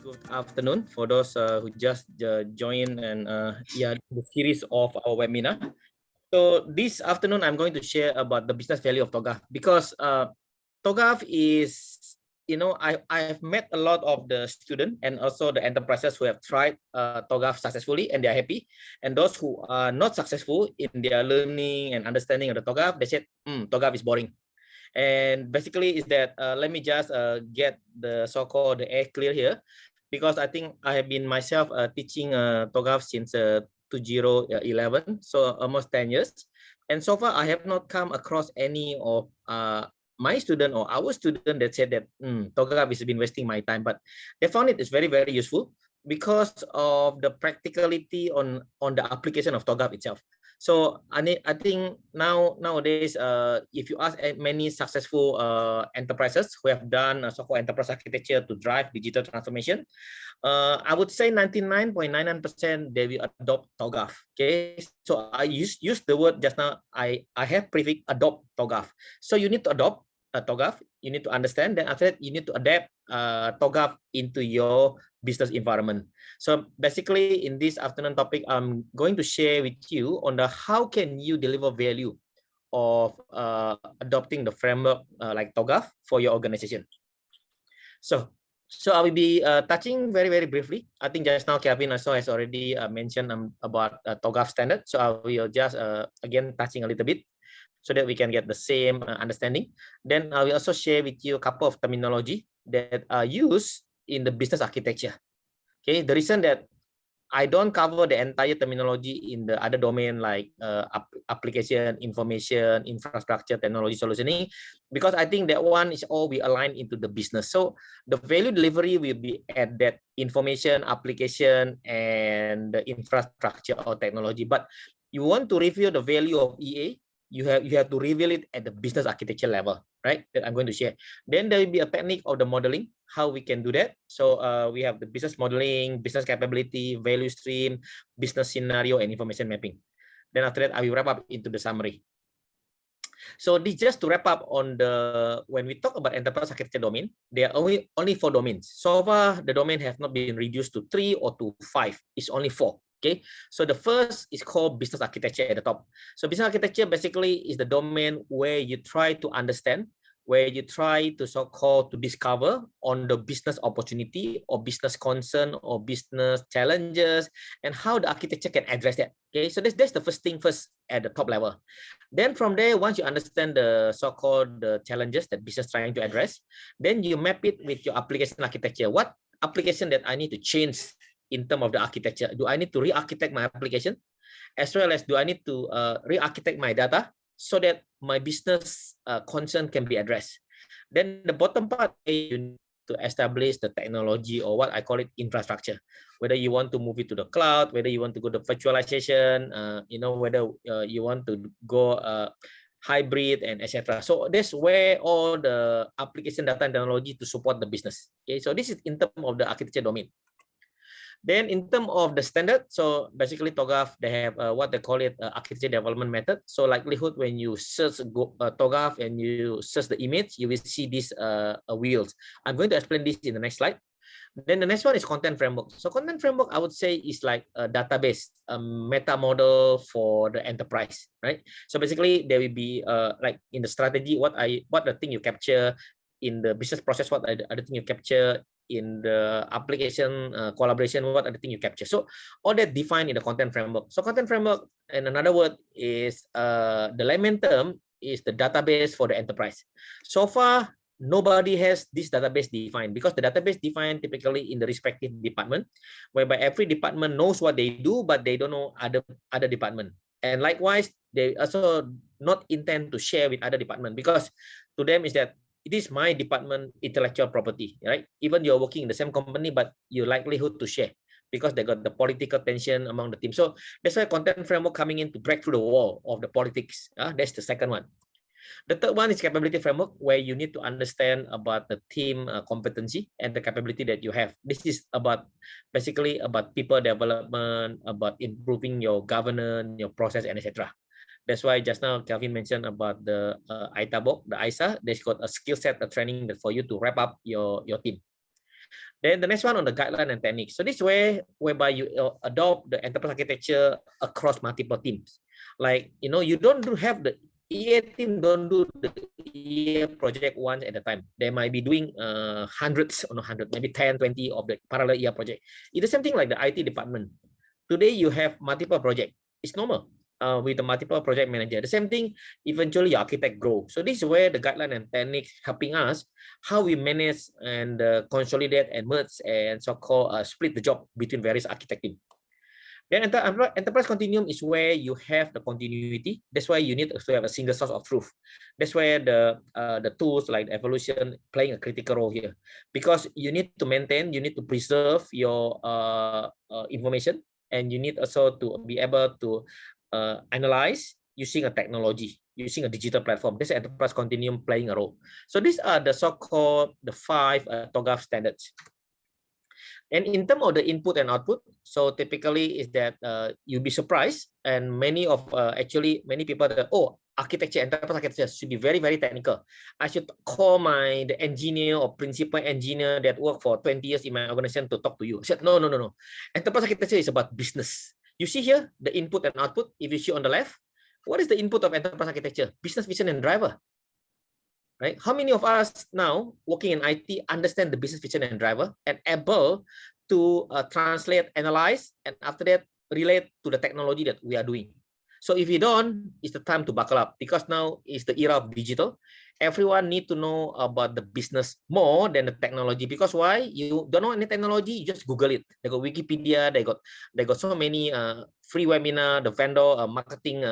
Good afternoon for those who just joined and the series of our webinar. So this afternoon, I'm going to share about the business value of TOGAF because TOGAF is, I've met a lot of the students and also the enterprises who have tried TOGAF successfully and they are happy. And those who are not successful in their learning and understanding of the TOGAF, they said, TOGAF is boring. And basically is that let me just get the so-called air clear here, because I think I have been myself teaching TOGAF since 2011, so almost 10 years. And so far, I have not come across any of my student or our student that said that TOGAF has been wasting my time, but they found it is very, very useful because of the practicality on the application of TOGAF itself. So I think nowadays, if you ask many successful enterprises who have done so-called enterprise architecture to drive digital transformation, I would say 99.99% they will adopt TOGAF. Okay, so I use the word just now. I have prefix adopt TOGAF. So you need to adopt TOGAF. You need to understand. Then after that, you need to adapt TOGAF into your business environment. So basically, in this afternoon topic, I'm going to share with you on the how can you deliver value of adopting the framework like TOGAF for your organization. So I will be touching very, very briefly. I think just now Kevin also has already mentioned about TOGAF standard. So I will just again touching a little bit so that we can get the same understanding. Then I will also share with you a couple of terminology that are used in the business architecture. Okay, the reason that I don't cover the entire terminology in the other domain like application, information, infrastructure, technology solutioning, because I think that one is all we align into the business. So the value delivery will be at that information, application, and the infrastructure or technology. But you want to review the value of EA, you have to reveal it at the business architecture level, right? That I'm going to share. Then there will be a technique of the modeling, how we can do that. So we have the business modeling, business capability, value stream, business scenario, and information mapping. Then after that, I will wrap up into the summary. So this just to wrap up on the, when we talk about enterprise architecture domain, there are only 4 domains. So far, the domain has not been reduced to 3 or to 5. It's only 4. Okay, so the first is called business architecture at the top. So business architecture basically is the domain where you try to understand, where you try to so-called to discover on the business opportunity or business concern or business challenges and how the architecture can address that. Okay, so that's the first thing first at the top level. Then from there, once you understand the so-called the challenges that business trying to address, then you map it with your application architecture. What application that I need to change in terms of the architecture? Do I need to re-architect my application? As well as do I need to re-architect my data so that my business concern can be addressed? Then the bottom part, you need to establish the technology or what I call it infrastructure. Whether you want to move it to the cloud, whether you want to go to virtualization, whether you want to go hybrid and etc. So that's where all the application data and technology to support the business. Okay, so this is in terms of the architecture domain. Then in terms of the standard, so basically TOGAF, they have what they call it architecture development method. So likelihood when you search TOGAF and you search the image, you will see these wheels. I'm going to explain this in the next slide. Then the next one is content framework. So content framework, I would say, is like a database, a meta model for the enterprise, right? So basically, there will be like in the strategy, what the thing you capture in the business process, what are the other thing you capture in the application collaboration, what are the thing you capture. So all that defined in the content framework. So content framework, in another word, is the layman term is the database for the enterprise. So far, nobody has this database defined because the database defined typically in the respective department, whereby every department knows what they do, but they don't know other department. And likewise, they also not intend to share with other department because to them is that it is my department intellectual property, right? Even you're working in the same company, but your likelihood to share because they got the political tension among the team. So that's why content framework coming in to break through the wall of the politics. That's the second one. The third one is capability framework, where you need to understand about the team competency and the capability that you have. This is about basically about people development, about improving your governance, your process, and etc. That's why just now Kelvin mentioned about the ITABOK, the ISA. There's got a skill set, a training that for you to wrap up your team. Then the next one on the guideline and techniques. So this way, whereby you adopt the enterprise architecture across multiple teams. Like, you don't have the EA team don't do the EA project once at a time. They might be doing hundreds or not 100, maybe 10, 20 of the parallel EA project. It's the same thing like the IT department. Today you have multiple projects. It's normal. With the multiple project manager. The same thing, eventually your architect grow. So this is where the guideline and techniques helping us how we manage and consolidate and merge and so-called split the job between various architect teams. Then enterprise continuum is where you have the continuity. That's why you need to have a single source of truth. That's where the tools like evolution playing a critical role here, because you need to maintain, you need to preserve your information, and you need also to be able to analyze using a technology, using a digital platform. This enterprise continuum playing a role. So these are the so-called the 5 TOGAF standards. And in terms of the input and output, so typically is that you'll be surprised, and many people that, oh, architecture, enterprise architecture should be very, very technical. I should call the engineer or principal engineer that worked for 20 years in my organization to talk to you. I said, no. Enterprise architecture is about business. You see here the input and output. If you see on the left, what is the input of enterprise architecture? Business vision and driver. Right? How many of us now working in IT understand the business vision and driver and able to translate, analyze, and after that relate to the technology that we are doing? So if you don't, it's the time to buckle up, because now is the era of digital. Everyone need to know about the business more than the technology. Because why? You don't know any technology, you just Google it. They got Wikipedia, they got so many free webinar, the vendor marketing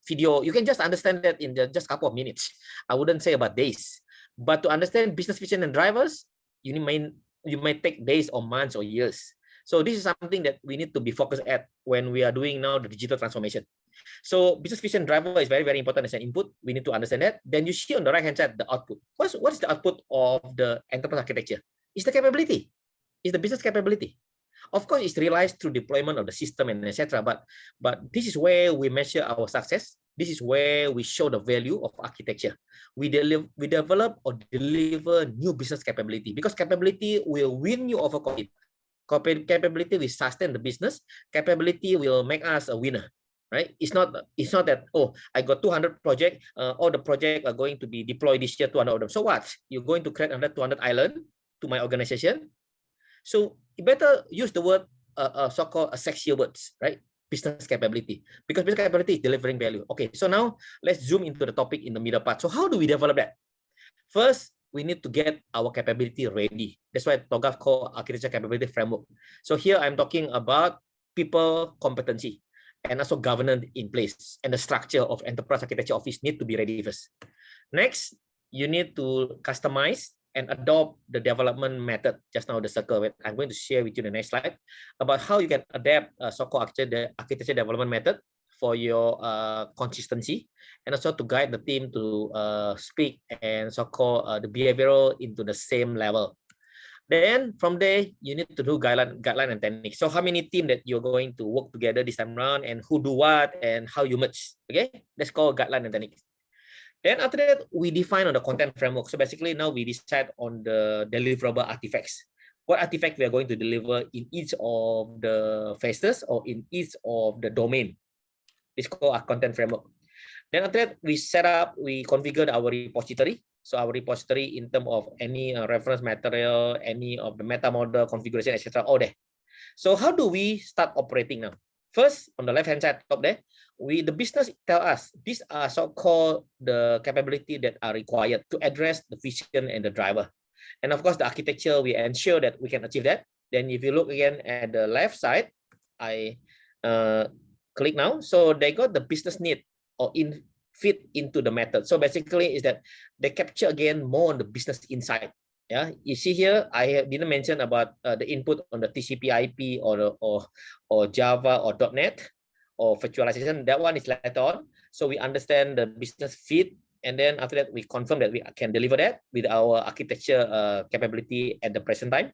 video. You can just understand that in just a couple of minutes. I wouldn't say about days. But to understand business vision and drivers, you might take days or months or years. So this is something that we need to be focused at when we are doing now the digital transformation. So business vision driver is very, very important as an input. We need to understand that. Then you see on the right-hand side the output. What is the output of the enterprise architecture? It's the capability. It's the business capability. Of course, it's realized through deployment of the system and etc. But this is where we measure our success. This is where we show the value of architecture. We develop or deliver new business capability, because capability will win you over competition. Capability will sustain the business. Capability will make us a winner, right? It's not that, oh, I got 200 projects, all the projects are going to be deployed this year, 200 of them. So what? You're going to create another 200 island to my organization? So you better use the word so-called sexier words, right? Business capability, because business capability is delivering value. Okay, so now let's zoom into the topic in the middle part. So how do we develop that? First, we need to get our capability ready. That's why TOGAF called architecture capability framework. So here I'm talking about people competency and also governance in place, and the structure of enterprise architecture office need to be ready first. Next, you need to customize and adopt the development method. Just now the circle, I'm going to share with you the next slide about how you can adapt so-called architecture development method for your consistency, and also to guide the team to speak and so-called the behavioral into the same level. Then from there, you need to do guideline and techniques. So how many team that you're going to work together this time around, and who do what, and how you merge. Okay, that's called guideline and techniques. Then after that, we define on the content framework. So basically now we decide on the deliverable artifacts. What artifact we are going to deliver in each of the phases or in each of the domain. It's called a content framework. Then after that, we configured our repository. So our repository in terms of any reference material, any of the meta model configuration, etc. all there. So how do we start operating now? First, on the left-hand side top there, the business tell us these are so-called the capability that are required to address the vision and the driver. And of course, the architecture, we ensure that we can achieve that. Then if you look again at the left side, I click now. So they got the business need or fit into the method. So basically is that they capture again more on the business insight. Yeah, you see here, I didn't mention about the input on the TCP/IP or Java or .NET or virtualization. That one is later on. So we understand the business fit, and then after that we confirm that we can deliver that with our architecture capability at the present time.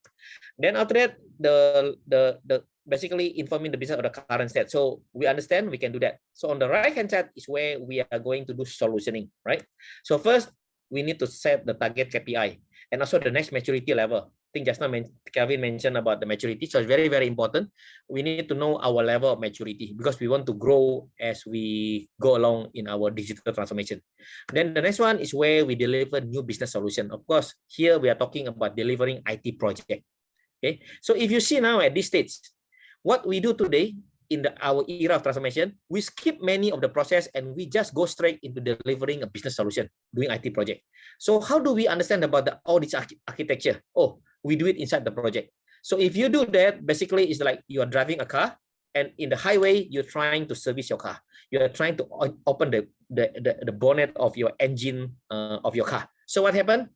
Then after that, the basically informing the business of the current state. So we understand we can do that. So on the right-hand side is where we are going to do solutioning, right? So first, we need to set the target KPI and also the next maturity level. think just now Kelvin mentioned about the maturity. So it's very, very important. We need to know our level of maturity because we want to grow as we go along in our digital transformation. Then the next one is where we deliver new business solution. Of course, here we are talking about delivering IT project. Okay, so if you see now at this stage, what we do today in our era of transformation, we skip many of the process and we just go straight into delivering a business solution, doing IT project. So how do we understand about all this architecture? Oh, we do it inside the project. So if you do that, basically it's like you are driving a car and in the highway, you're trying to service your car. You're trying to open the bonnet of your engine of your car. So what happened?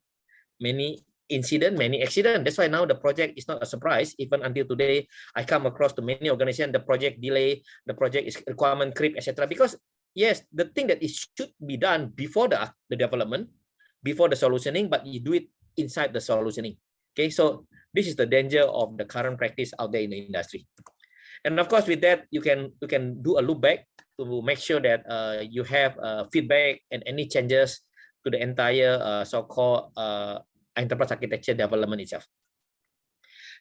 Many incident, many accident. That's why now the project is not a surprise. Even until today, I come across to many organizations, the project delay, the project is requirement creep, etc. Because yes, the thing that it should be done before the development, before the solutioning, but you do it inside the solutioning. Okay, so this is the danger of the current practice out there in the industry. And of course, with that, you can do a loop back to make sure that you have feedback and any changes to the entire so-called enterprise architecture development itself.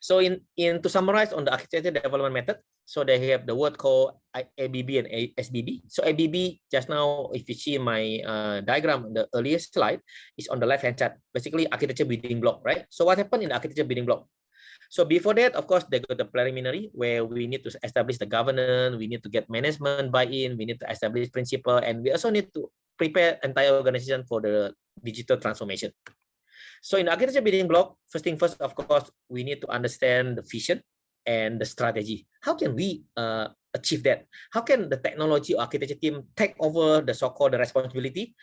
So to summarize on the architecture development method, so they have the word called ABB and SBB. So ABB, just now, if you see my diagram, the earliest slide is on the left-hand side, basically architecture building block, right? So what happened in the architecture building block? So before that, of course, they got the preliminary where we need to establish the governance, we need to get management buy-in, we need to establish principle, and we also need to prepare entire organization for the digital transformation. So in the architecture building block, first thing first, of course, we need to understand the vision and the strategy. How can we achieve that? How can the technology or architecture team take over the so-called responsibility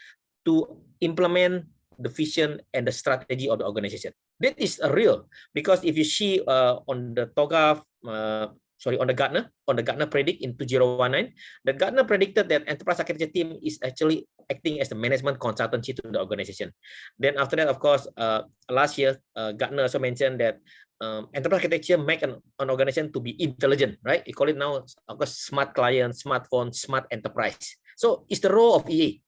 to implement the vision and the strategy of the organization? That is real, because if you see on the TOGAF, on the Gartner predict in 2019, the Gartner predicted that enterprise architecture team is actually acting as the management consultancy to the organization. Then after that, of course, last year, Gartner also mentioned that enterprise architecture make an organization to be intelligent, right? You call it now, of course, smart client, smartphone, smart enterprise. So it's the role of EA.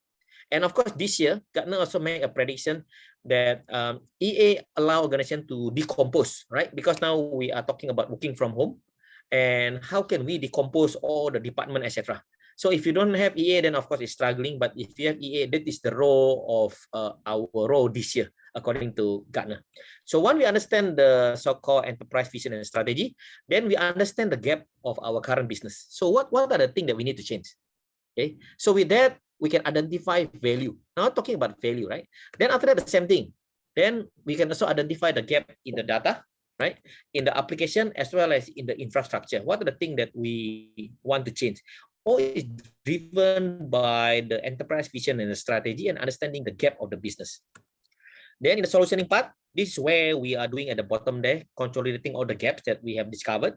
And of course, this year, Gartner also made a prediction that EA allow organization to decompose, right? Because now we are talking about working from home, and how can we decompose all the department, etc. So if you don't have EA, then of course it's struggling. But if you have EA, that is the role of our role this year, according to Gartner. So when we understand the so-called enterprise vision and strategy, then we understand the gap of our current business. So what are the things that we need to change? Okay. So with that, we can identify value. Now talking about value, right? Then after that, the same thing. Then we can also identify the gap in the data, right? In the application as well as in the infrastructure. What are the things that we want to change? All is driven by the enterprise vision and the strategy and understanding the gap of the business. Then in the solutioning part, this is where we are doing at the bottom there, consolidating all the gaps that we have discovered.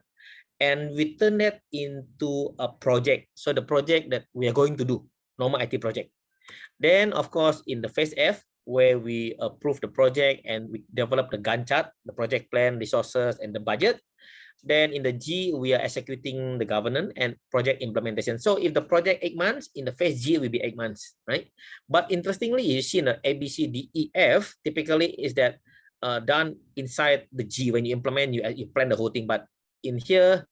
And we turn that into a project. So the project that we are going to do, normal IT project. Then, of course, in the phase F, where we approve the project and we develop the Gantt chart, the project plan, resources, and the budget. Then in the G, we are executing the governance and project implementation. So if the project 8 months, in the phase G will be 8 months, right? But interestingly, you see in the A, B, C, D, E, F, typically is that done inside the G. When you implement, you plan the whole thing. But in here,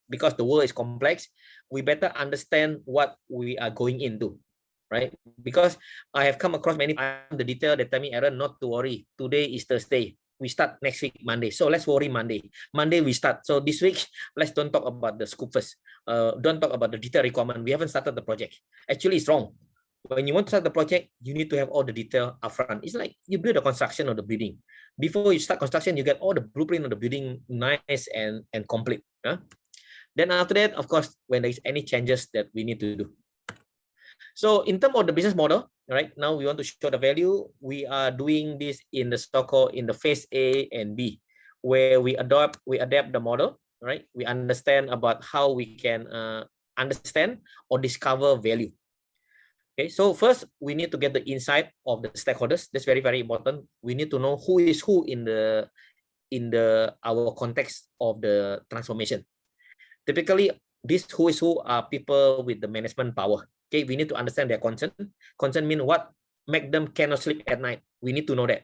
because the world is complex, we better understand what we are going into, right? Because I have come across many times the detail that tell me, Aaron, not to worry. Today is Thursday. We start next week, Monday. So let's worry Monday. Monday we start. So this week, let's don't talk about the scope first. Don't talk about the detail requirement. We haven't started the project. Actually, it's wrong. When you want to start the project, you need to have all the detail upfront. It's like you build the construction of the building. Before you start construction, you get all the blueprint of the building nice and complete. Then after that, of course, when there is any changes that we need to do. So in terms of the business model, right now we want to show the value. We are doing this in the so-called in the phase A and B, where we adapt the model, right? We understand about how we can understand or discover value. Okay, so first we need to get the insight of the stakeholders. That's very, very important. We need to know who is who in our context of the transformation. Typically, this who is who are people with the management power. Okay, we need to understand their concern. Concern means what make them cannot sleep at night. We need to know that.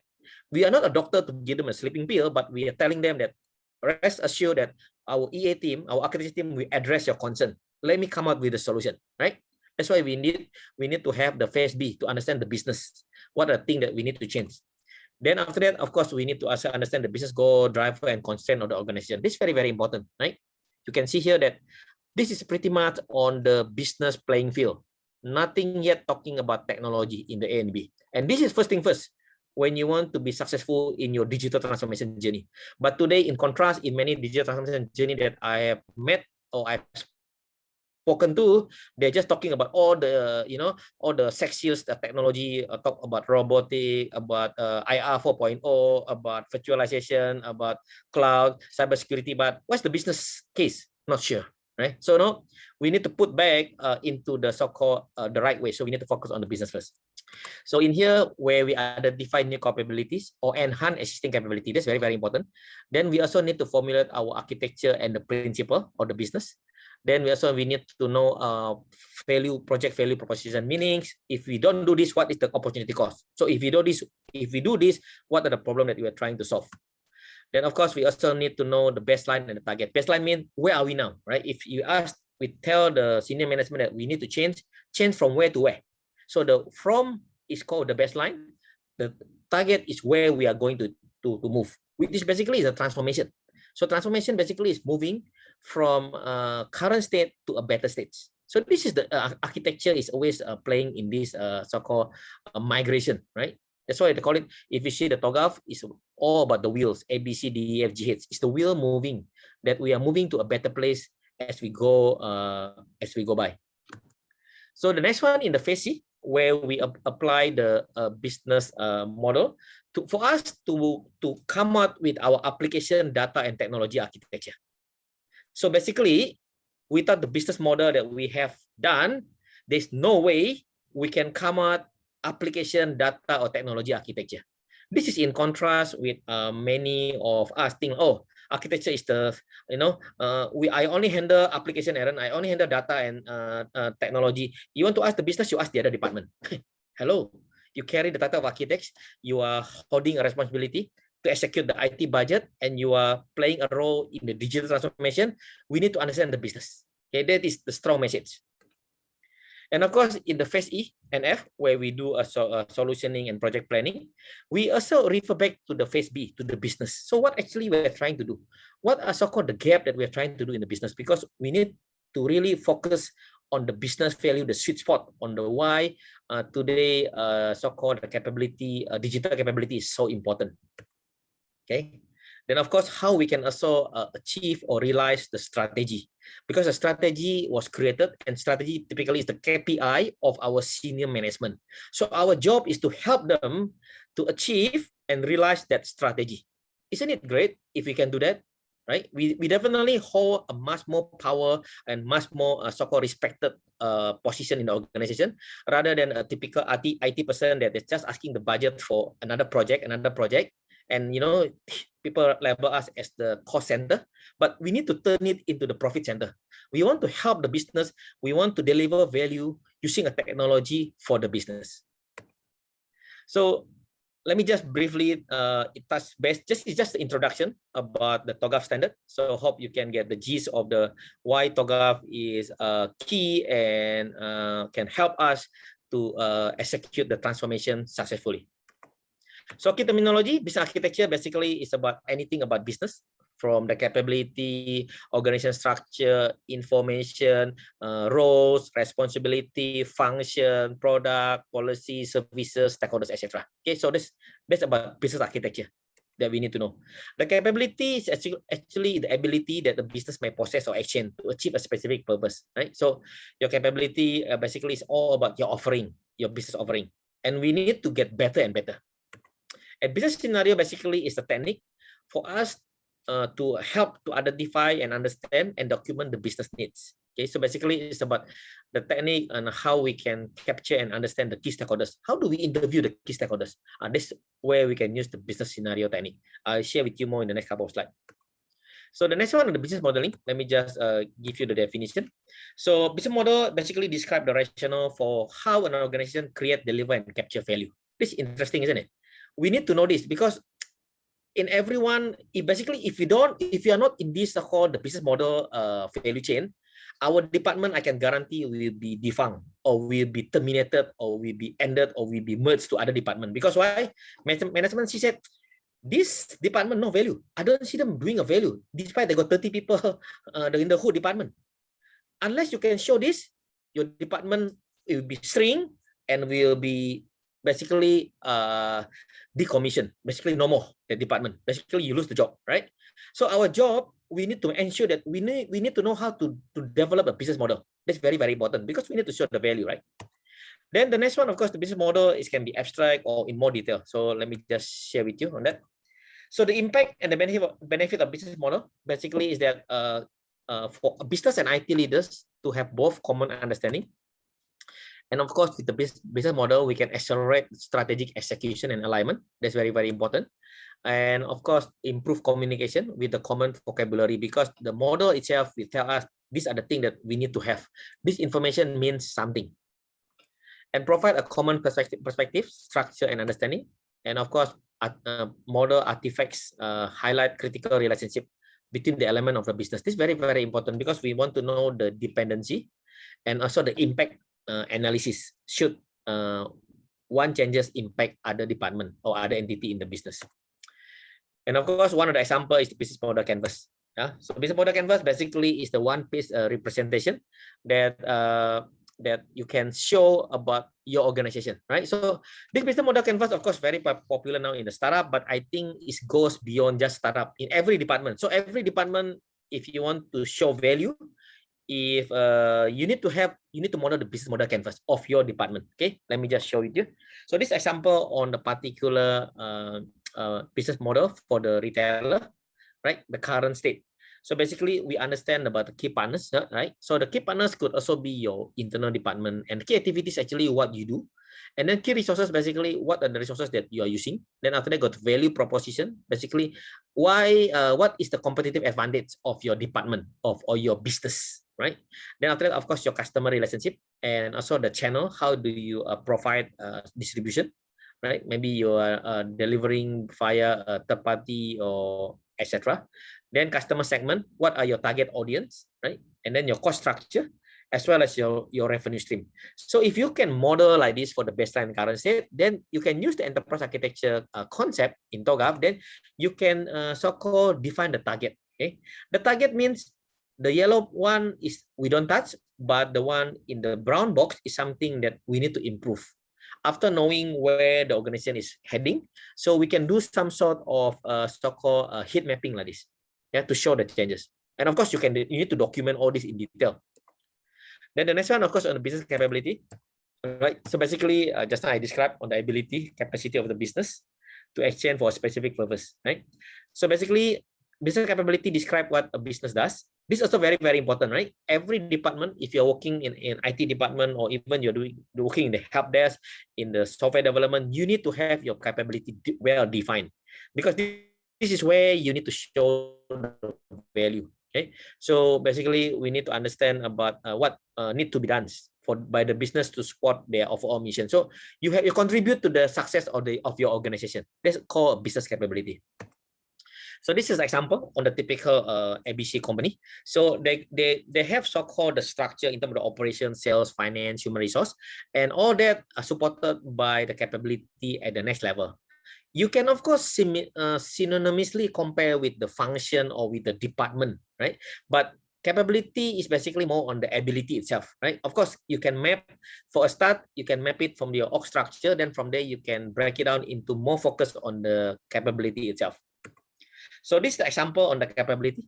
We are not a doctor to give them a sleeping pill, but we are telling them that rest assured that our EA team, our architecture team, will address your concern. Let me come up with a solution, right? That's why we need to have the phase B to understand the business. What are the things that we need to change? Then after that, of course, we need to also understand the business goal, driver, and constraint of the organization. This is very, very important, right? You can see here that this is pretty much on the business playing field. Nothing yet talking about technology in the A and B. And this is first thing first, when you want to be successful in your digital transformation journey. But today, in contrast, in many digital transformation journey that I have met or I've spoken to, they're just talking about all the, all the sexiest technology, talk about robotic, about IR 4.0, about virtualization, about cloud, cybersecurity. But what's the business case? Not sure, right? So no, we need to put back into the so-called the right way. So we need to focus on the business first. So in here, where we identify new capabilities or enhance existing capability, that's very, very important. Then we also need to formulate our architecture and the principle of the business. Then we need to know project value proposition, meanings. If we don't do this, what is the opportunity cost? So if we do this, what are the problem that we are trying to solve? Then of course we also need to know the baseline and the target. Baseline means where are we now, right? If you ask, we tell the senior management that we need to change from where to where. So the from is called the baseline. The target is where we are going to move. This basically is a transformation. So transformation basically is moving from current state to a better state. So this is the architecture is always playing in this so-called migration, right? That's why they call it, if you see the TOGAF, is all about the wheels, A, B, C, D, E, F, G, H. It's the wheel moving, that we are moving to a better place as we go by. So the next one in the phase C, where we apply the business model for us to come up with our application data and technology architecture. So basically, without the business model that we have done, there's no way we can come up application data or technology architecture. This is in contrast with many of us think, oh, architecture is the, I only handle application, Aaron. I only handle data and technology. You want to ask the business, you ask the other department. Hello, you carry the title of architects. You are holding a responsibility to execute the IT budget, and you are playing a role in the digital transformation. We need to understand the business. Okay, that is the strong message. And of course, in the phase E and F, where we do a solutioning and project planning, we also refer back to the phase B, to the business. So what actually we're trying to do? What are so-called the gap that we're trying to do in the business? Because we need to really focus on the business value, the sweet spot, on the why today so-called capability, digital capability is so important. Okay. Then, of course, how we can also achieve or realize the strategy, because a strategy was created, and strategy typically is the KPI of our senior management. So our job is to help them to achieve and realize that strategy. Isn't it great if we can do that? Right? We definitely hold a much more power and much more so-called respected position in the organization, rather than a typical IT person that is just asking the budget for another project, and people label us as the cost center, but we need to turn it into the profit center. We want to help the business. We want to deliver value using a technology for the business. So let me just briefly touch base. It's just the introduction about the TOGAF standard. So hope you can get the gist of the why TOGAF is key and can help us to execute the transformation successfully. So key terminology, business architecture basically is about anything about business, from the capability, organization structure, information, roles, responsibility, function, product, policy, services, stakeholders, etc. Okay, so that's about business architecture that we need to know. The capability is actually the ability that the business may possess or exchange to achieve a specific purpose, right? So your capability basically is all about your offering, your business offering, and we need to get better and better. A business scenario basically is a technique for us to help to identify and understand and document the business needs. Okay, so basically it's about the technique and how we can capture and understand the key stakeholders. How do we interview the key stakeholders? This is where we can use the business scenario technique. I'll share with you more in the next couple of slides. So the next one on the business modeling, let me just give you the definition. So business model basically describe the rationale for how an organization create, deliver, and capture value. This is interesting, isn't it? we need to know this, because in everyone, if you are not in this so-called the business model value chain, our department, I can guarantee, will be defunct, or will be terminated, or will be ended, or will be merged to other department. Because why? Management, she said, this department no value. I don't see them doing a value, despite they got 30 people in the whole department. Unless you can show this, your department will be shrink and will be basically decommissioned. Basically, no more the department. Basically, you lose the job, right? So our job, we need to ensure that we need to know how to develop a business model. That's very, very important, because we need to show the value, right? Then the next one, of course, the business model can be abstract or in more detail. So let me just share with you on that. So the impact and the benefit of business model basically is that for business and IT leaders to have both common understanding. And of course, with the business model, we can accelerate strategic execution and alignment. That's very, very important. And of course, improve communication with the common vocabulary, because the model itself will tell us these are the things that we need to have. This information means something. And provide a common perspective, structure, and understanding. And of course, model artifacts highlight critical relationship between the element of the business. This is very, very important, because we want to know the dependency and also the impact analysis. Should one changes impact other department or other entity in the business. And of course, one of the example is the business model canvas. So business model canvas basically is the one piece representation that that you can show about your organization, right? So this business model canvas, of course, very popular now in the startup, but I think it goes beyond just startup in every department. So every department, if you want to show value, if you need to model the business model canvas of your department. Okay, let me just show it you. So this example on the particular business model for the retailer, right? The current state. So basically, we understand about the key partners, right? So the key partners could also be your internal department, and key activities actually what you do. And then key resources, basically, what are the resources that you are using? Then after that, got value proposition. Basically, what is the competitive advantage of your department or your business, right? Then after that, of course, your customer relationship, and also the channel. How do you provide distribution, right? Maybe you are delivering via a third party or etc. Then customer segment, what are your target audience, right? And then your cost structure, as well as your revenue stream. So if you can model like this for the baseline current state, then you can use the enterprise architecture concept in TOGAF. Then you can so-called define the target. Okay, the target means the yellow one is we don't touch, but the one in the brown box is something that we need to improve. After knowing where the organization is heading, so we can do some sort of so-called heat mapping like this, yeah, to show the changes. And of course, you need to document all this in detail. Then the next one, of course, on the business capability, right? So basically, just now I described on the ability, capacity of the business to exchange for a specific purpose, right? So basically, business capability describe what a business does. This is also very, very important, right? Every department, if you're working in IT department, or even you're working in the help desk, in the software development, you need to have your capability well defined, because this is where you need to show the value. Okay, so basically we need to understand about what need to be done by the business to support their overall mission. So you contribute to the success of your organization. That's called business capability. So this is an example on the typical ABC company. So they have so-called the structure in terms of the operation, sales, finance, human resource, and all that are supported by the capability at the next level. You can, of course, synonymously compare with the function or with the department, right? But capability is basically more on the ability itself, right? Of course, you can map, for a start, you can map it from your org structure. Then from there, you can break it down into more focus on the capability itself. So this is the example on the capability.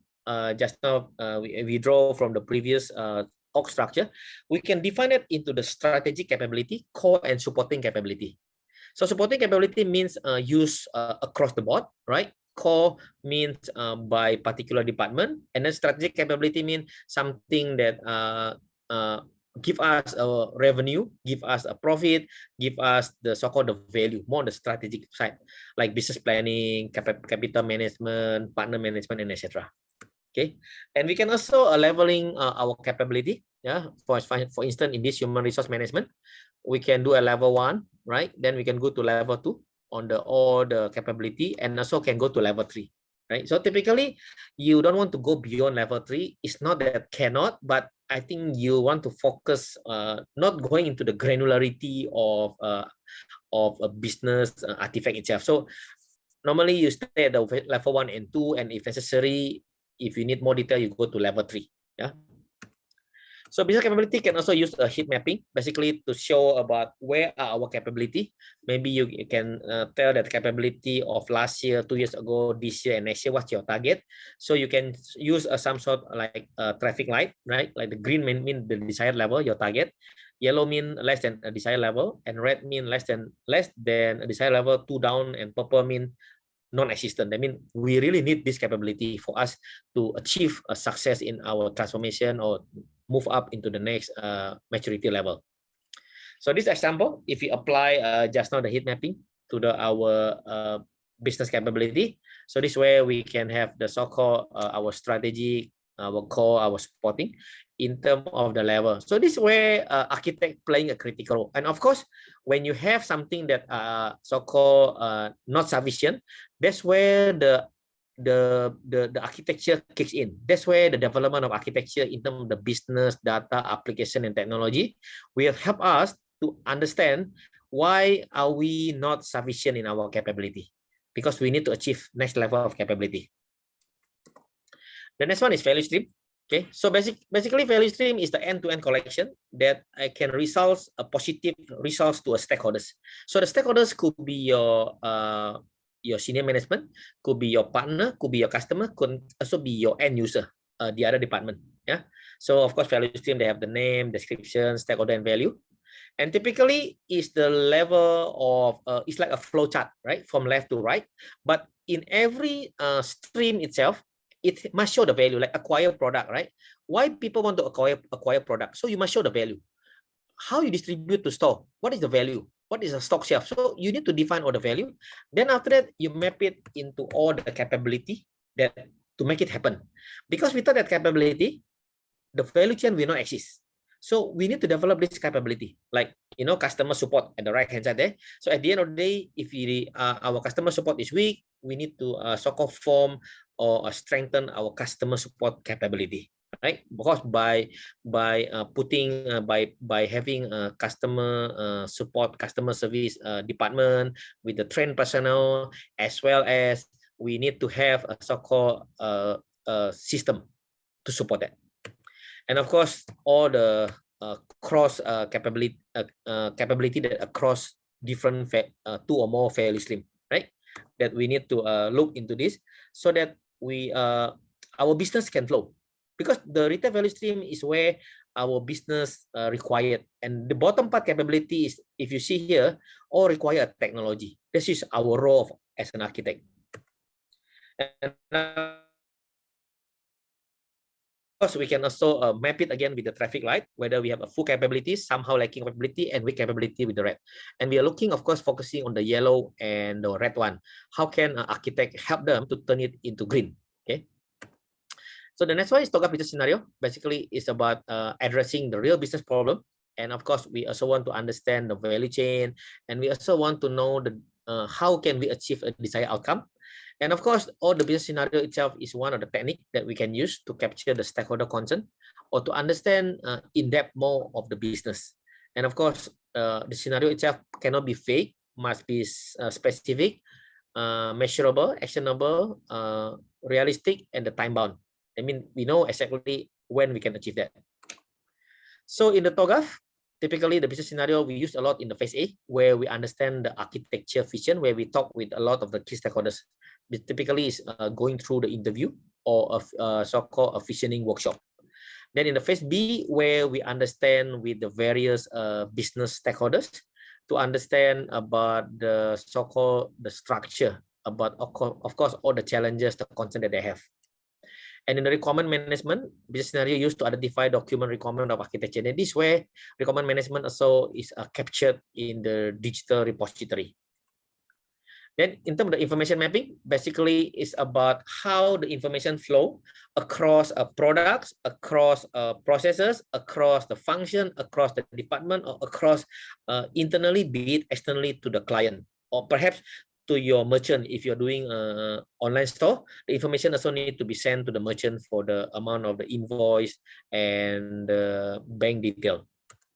Just now, we draw from the previous org structure. We can define it into the strategic capability, core, and supporting capability. So supporting capability means use across the board, right? Core means by particular department, and then strategic capability means something that give us a revenue, give us a profit, give us the so-called value, more on the strategic side, like business planning, capital management, partner management, and etc. Okay, and we can also leveling our capability. Yeah, for instance, in this human resource management, we can do a level 1, right? Then we can go to level 2, on the all the capability, and also can go to level 3. Right? So typically, you don't want to go beyond level 3. It's not that cannot, but I think you want to focus not going into the granularity of a business artifact itself. So normally you stay at the level 1 and 2, and if necessary, if you need more detail, you go to level 3. Yeah. So business capability can also use a heat mapping, basically to show about where are our capability. Maybe you can tell that capability of last year, 2 years ago, this year, and next year, what's your target. So you can use some sort like a traffic light, right? Like the green mean the desired level, your target. Yellow mean less than a desired level, and red mean less than a desired level, 2 down, and purple mean non-existent. I mean, we really need this capability for us to achieve a success in our transformation or move up into the next maturity level. So this example, if we apply just now the heat mapping to our business capability, so this way we can have the so-called our strategy, our core, our supporting in terms of the level. So this way architect playing a critical role. And of course, when you have something that so-called not sufficient, that's where the architecture kicks in. That's where the development of architecture in terms of the business, data, application, and technology will help us to understand why are we not sufficient in our capability, because we need to achieve next level of capability. The next one is value stream. Okay, so basically value stream is the end-to-end collection that can result a positive results to a stakeholders. So the stakeholders could be your senior management, could be your partner, could be your customer, could also be your end user, the other department. Yeah. So of course, value stream, they have the name, description, stakeholder, and value. And typically is the level of it's like a flow chart, right, from left to right. But in every stream itself, it must show the value, like acquire product, right? Why people want to acquire product? So you must show the value. How you distribute to store? What is the value? What is the stock shelf? So you need to define all the value. Then after that, you map it into all the capability that to make it happen. Because without that capability, the value chain will not exist. So we need to develop this capability, like customer support at the right hand side there. So at the end of the day, if our customer support is weak, we need to so-called form or strengthen our customer support capability, right? Because by having a customer support, customer service department with the trained personnel, as well as we need to have a so-called system to support that. And of course, all the cross capability that across different 2 or more value stream, right? That we need to look into this so that we our business can flow, because the retail value stream is where our business required, and the bottom part capability is, if you see here, all require technology. This is our role as an architect. And we can also map it again with the traffic light, whether we have a full capability, somehow lacking capability, and weak capability with the red. And we are looking, of course, focusing on the yellow and the red one. How can an architect help them to turn it into green? Okay. So the next one is TOGAF business scenario. Basically, it's about addressing the real business problem. And of course, we also want to understand the value chain, and we also want to know the how can we achieve a desired outcome. And of course, all the business scenario itself is one of the techniques that we can use to capture the stakeholder concern or to understand in depth more of the business. And of course, the scenario itself cannot be fake, must be specific, measurable, actionable, realistic, and the time bound. I mean, we know exactly when we can achieve that. So in the TOGAF, typically the business scenario we use a lot in the phase A, where we understand the architecture vision, where we talk with a lot of the key stakeholders. It typically is going through the interview or a so-called a visioning workshop. Then in the phase B, where we understand with the various business stakeholders to understand about the so-called the structure, about of course all the challenges, the concern that they have. And in the requirement management, business scenario used to identify document requirement of architecture. And this way, requirement management also is captured in the digital repository. Then in terms of the information mapping, basically it's about how the information flow across products, across processes, across the function, across the department, or across internally, be it externally to the client. or perhaps to your merchant. If you're doing an online store, the information also need to be sent to the merchant for the amount of the invoice and the bank detail.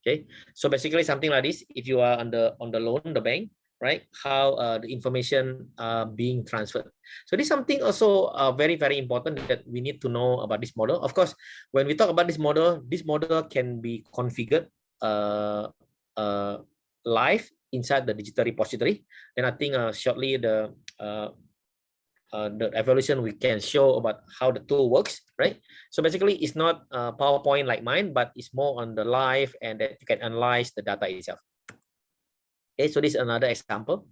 Okay, so basically something like this. If you are on the loan, the bank, right? How the information being transferred. So this is something also very important that we need to know about this model. Of course, when we talk about this model can be configured live inside the digital repository. Then I think shortly the evaluation we can show about how the tool works, right? So basically, it's not PowerPoint like mine, but it's more on the live, and that you can analyze the data itself. Okay, so this is another example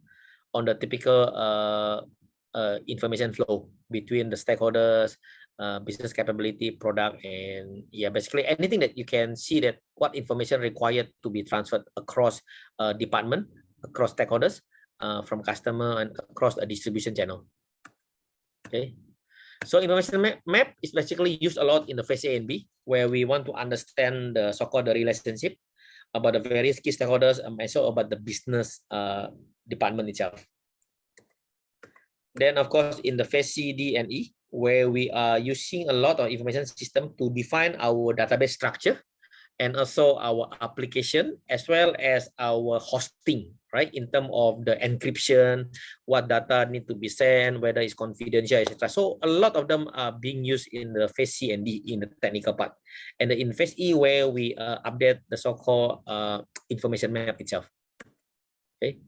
on the typical information flow between the stakeholders, business capability, product, and yeah, basically anything that you can see that what information required to be transferred across department, across stakeholders, from customer and across a distribution channel. Okay, so information map is basically used a lot in the phase A and B, where we want to understand the so-called the relationship about the various key stakeholders and also about the business department itself. Then, of course, in the phase C, D, and E, where we are using a lot of information system to define our database structure and also our application as well as our hosting, right? In terms of the encryption, what data need to be sent, whether it's confidential, etc. So a lot of them are being used in the phase C and D in the technical part. And in phase E, where we update the so-called information map itself. Okay.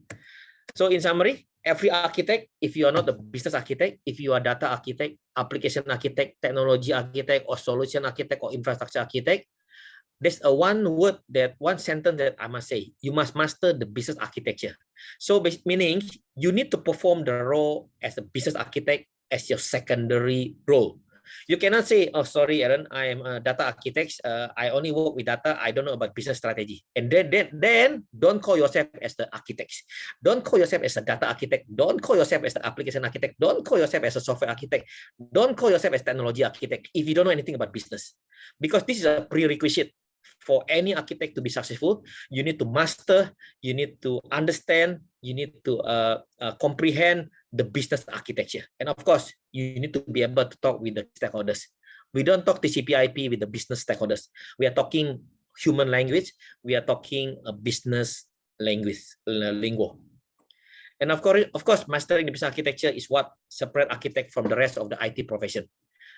So in summary, every architect, if you are not the business architect, if you are data architect, application architect, technology architect, or solution architect, or infrastructure architect, there's a one sentence that I must say: you must master the business architecture. So meaning you need to perform the role as a business architect as your secondary role. You cannot say, oh, sorry, Aaron, I am a data architect. I only work with data. I don't know about business strategy. And then don't call yourself as the architect. Don't call yourself as a data architect. Don't call yourself as the application architect. Don't call yourself as a software architect. Don't call yourself as technology architect if you don't know anything about business. Because this is a prerequisite for any architect to be successful. You need to master, you need to understand, you need to comprehend the business architecture. And of course, you need to be able to talk with the stakeholders. We don't talk TCP/IP with the business stakeholders. We are talking human language. We are talking a business language, lingo. And of course, mastering the business architecture is what separates architect from the rest of the IT profession.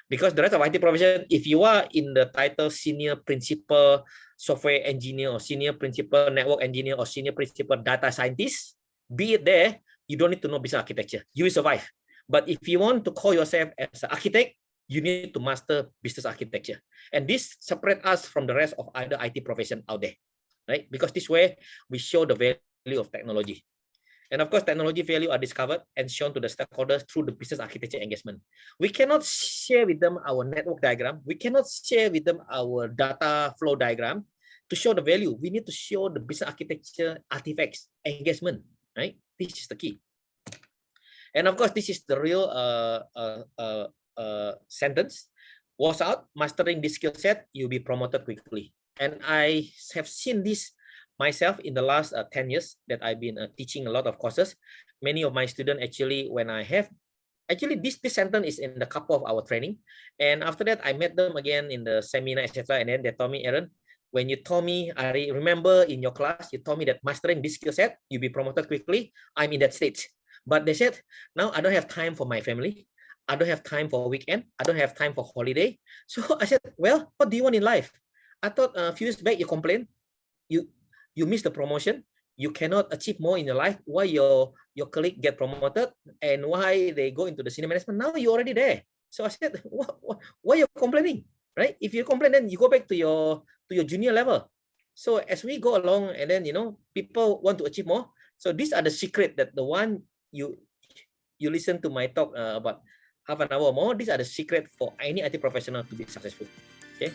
Because the rest of IT profession, if you are in the title senior principal software engineer or senior principal network engineer or senior principal data scientist, be it there, you don't need to know business architecture. You will survive. But if you want to call yourself as an architect, you need to master business architecture. And this separates us from the rest of other IT profession out there, right? Because this way, we show the value of technology. And of course, technology value are discovered and shown to the stakeholders through the business architecture engagement. We cannot share with them our network diagram. We cannot share with them our data flow diagram to show the value. We need to show the business architecture artifacts, engagement, right? This is the key. And of course, this is the real sentence. Was out, mastering this skill set, you'll be promoted quickly. And I have seen this myself in the last 10 years that I've been teaching a lot of courses. Many of my students actually, when I have, actually this sentence is in the couple of our training. And after that, I met them again in the seminar, etc. And then they told me, Aaron, when you told me, I remember in your class, you told me that mastering this skill set, you'll be promoted quickly. I'm in that stage. But they said, now I don't have time for my family. I don't have time for a weekend. I don't have time for holiday. So I said, well, what do you want in life? I thought a few years back you complained. You miss the promotion, you cannot achieve more in your life. Why your colleague get promoted and why they go into the senior management? Now you're already there. So I said, why you're complaining, right? If you complain, then you go back to your junior level. So as we go along, and then people want to achieve more. So these are the secret that the one you listen to my talk about half an hour or more. These are the secret for any IT professional to be successful. Okay.